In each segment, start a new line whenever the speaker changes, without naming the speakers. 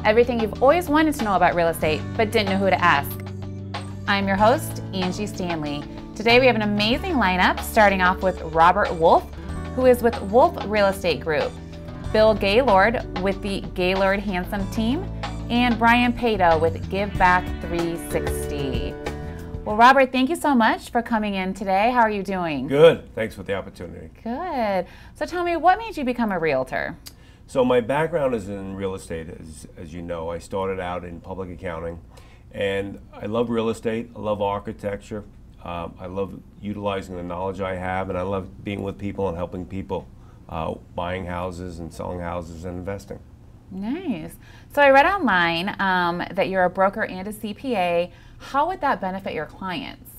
Everything you've always wanted to know about real estate, but didn't know who to ask. I'm your host, Angie Stanley. Today we have an amazing lineup, starting off with Robert Wolf, who is with Wolf Real Estate Group, Bill Gaylord with the Gaylord Handsome team, and Brian Pato with Give Back 360. Well, Robert, thank you so much for coming in today. How are you doing?
Good. Thanks for the opportunity.
Good. So tell me, what made you become a realtor?
So my background is in real estate, as you know. I started out in public accounting, and I love real estate. I love architecture. I love utilizing the knowledge I have, and I love being with people and helping people, buying houses and selling houses and investing.
Nice. So I read online that you're a broker and a CPA. How would that benefit your clients?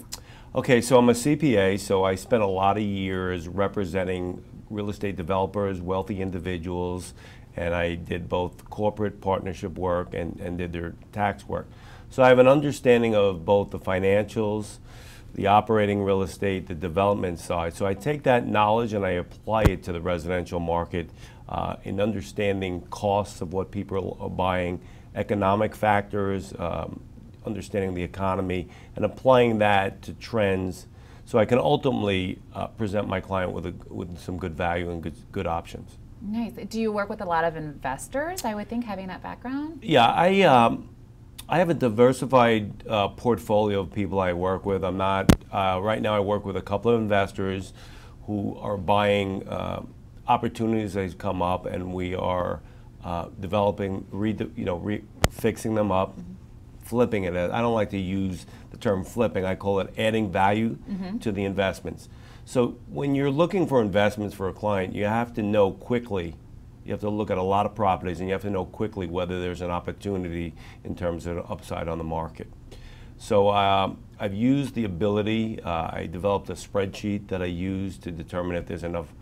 Okay, so I'm a CPA, so I spent a lot of years representing real estate developers, wealthy individuals, and I did both corporate partnership work and did their tax work. So I have an understanding of both the financials, the operating real estate, the development side. So I take that knowledge and I apply it to the residential market in understanding costs of what people are buying, economic factors, understanding the economy, and applying that to trends, so I can ultimately present my client with some good value and good options.
Nice. Do you work with a lot of investors? I would think, having that background.
Yeah, I have a diversified portfolio of people I work with. I'm not right now. I work with a couple of investors who are buying opportunities that come up, and we are developing, fixing them up. Flipping it. I don't like to use the term flipping. I call it adding value to the investments. So when you're looking for investments for a client, you have to know quickly. You have to look at a lot of properties, and you have to know quickly whether there's an opportunity in terms of upside on the market. So I've used the ability. I developed a spreadsheet that I use to determine if there's enough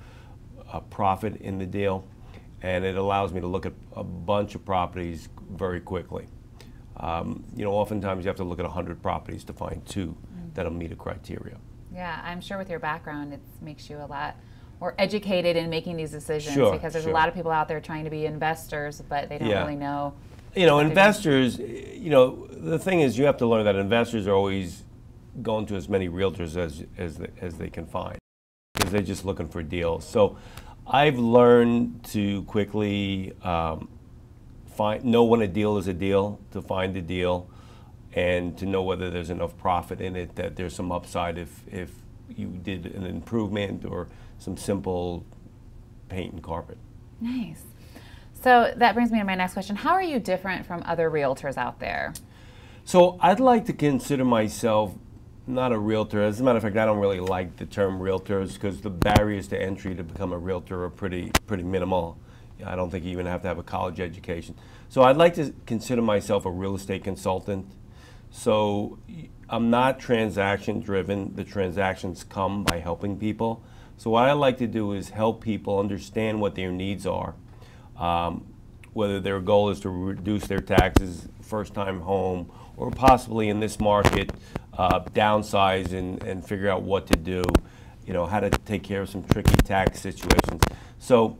profit in the deal, and it allows me to look at a bunch of properties very quickly. Oftentimes you have to look at 100 properties to find two that'll meet a criteria.
Yeah, I'm sure with your background it makes you a lot more educated in making these decisions, because there's a lot of people out there trying to be investors, but they don't really know.
Investors, the thing is, you have to learn that investors are always going to as many realtors as they can find, because they're just looking for deals. So I've learned to quickly know when a deal is a deal, to find a deal, and to know whether there's enough profit in it, that there's some upside if you did an improvement or some simple paint and carpet.
Nice. So that brings me to my next question. How are you different from other realtors out there?
So I'd like to consider myself not a realtor. As a matter of fact, I don't really like the term realtors, because the barriers to entry to become a realtor are pretty minimal. I don't think you even have to have a college education. So I'd like to consider myself a real estate consultant. So I'm not transaction driven. The transactions come by helping people. So what I like to do is help people understand what their needs are, whether their goal is to reduce their taxes, first time home, or possibly in this market, downsize and figure out what to do, how to take care of some tricky tax situations. So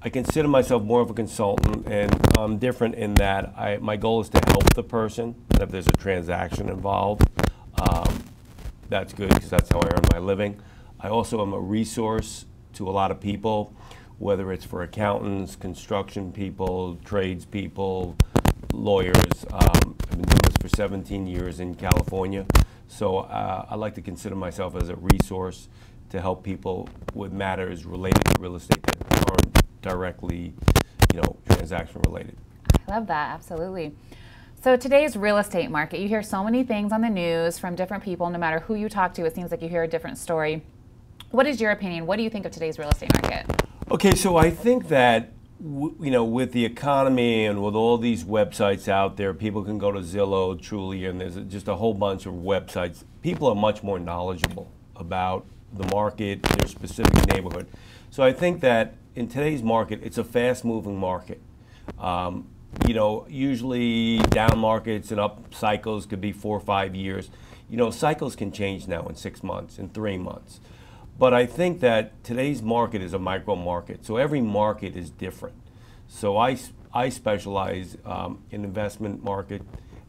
I consider myself more of a consultant, and I'm different in that my goal is to help the person. And if there's a transaction involved, that's good, because that's how I earn my living. I also am a resource to a lot of people, whether it's for accountants, construction people, tradespeople, lawyers. I've been doing this for 17 years in California, so I like to consider myself as a resource to help people with matters related to real estate that aren't directly, transaction related.
I love that, absolutely. So today's real estate market, you hear so many things on the news from different people. No matter who you talk to, it seems like you hear a different story. What is your opinion? What do you think of today's real estate market?
Okay, so I think that with the economy and with all these websites out there, people can go to Zillow, Truly, and there's just a whole bunch of websites. People are much more knowledgeable about the market, their specific neighborhood. So I think that in today's market, it's a fast-moving market. Usually down markets and up cycles could be 4 or 5 years. Cycles can change now in 6 months, in 3 months. But I think that today's market is a micro market, so every market is different. So I specialize in investment market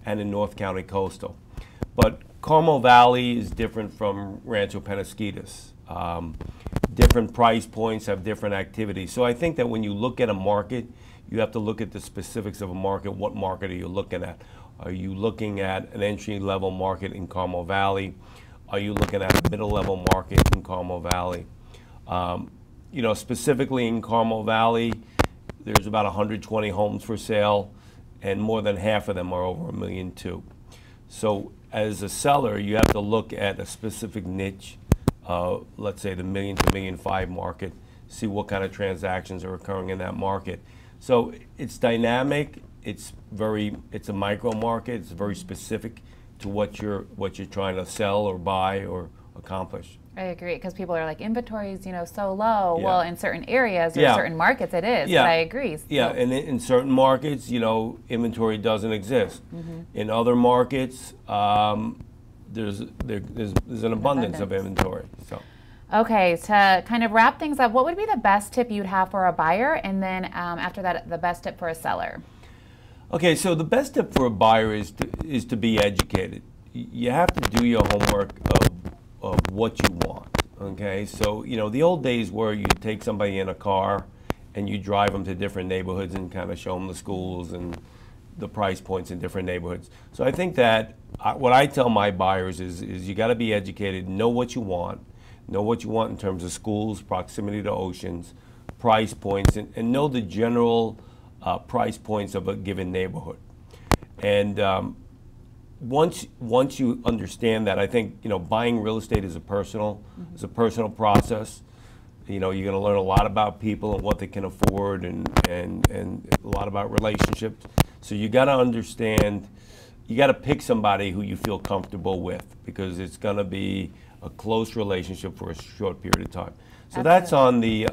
and in North County Coastal. But Carmel Valley is different from Rancho Penasquitos. Different price points have different activities. So I think that when you look at a market, you have to look at the specifics of a market. What market are you looking at? Are you looking at an entry-level market in Carmel Valley? Are you looking at a middle-level market in Carmel Valley? You know, specifically in Carmel Valley, there's about 120 homes for sale, and more than half of them are over $1.2 million. So as a seller, you have to look at a specific niche, let's say the $1 million to $1.5 million market, see what kind of transactions are occurring in that market. So it's dynamic. It's a micro market. It's very specific to what you're trying to sell or buy or accomplish.
I agree, because people are like, inventory is, you know, so low.
Yeah.
Well, in certain areas or
Yeah.
certain markets it is,
Yeah.
but I agree.
Yeah, and in certain markets, you know, inventory doesn't exist. In other markets, there's an abundance of inventory. So.
Okay, to kind of wrap things up, what would be the best tip you'd have for a buyer, and then after that, the best tip for a seller?
Okay, so the best tip for a buyer is to be educated. You have to do your homework of what you want. Okay, so you know the old days where you take somebody in a car and you drive them to different neighborhoods and kind of show them the schools and the price points in different neighborhoods. So I think that what I tell my buyers is you got to be educated, know what you want in terms of schools, proximity to oceans, price points, and know the general price points of a given neighborhood. And once you understand that, I think you know buying real estate is a personal process. You know, you're going to learn a lot about people and what they can afford, and a lot about relationships. So you got to understand. You got to pick somebody who you feel comfortable with, because it's going to be a close relationship for a short period of time. So that's on the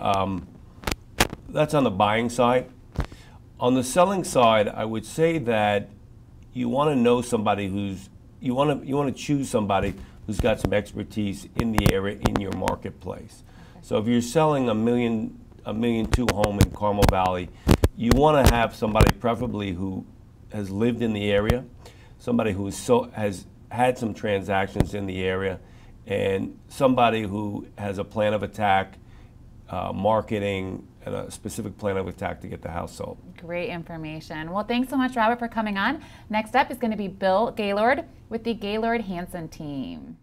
buying side. On the selling side, I would say that you want to know somebody you want to choose somebody who's got some expertise in the area, in your marketplace. Okay. So if you're selling $1.2 million home in Carmel Valley, you want to have somebody preferably who has lived in the area, somebody who has had some transactions in the area, and somebody who has a plan of attack, marketing, and a specific plan of attack to get the house sold.
Great information. Well, thanks so much, Robert, for coming on. Next up is going to be Bill Gaylord with the Gaylord Hanson team.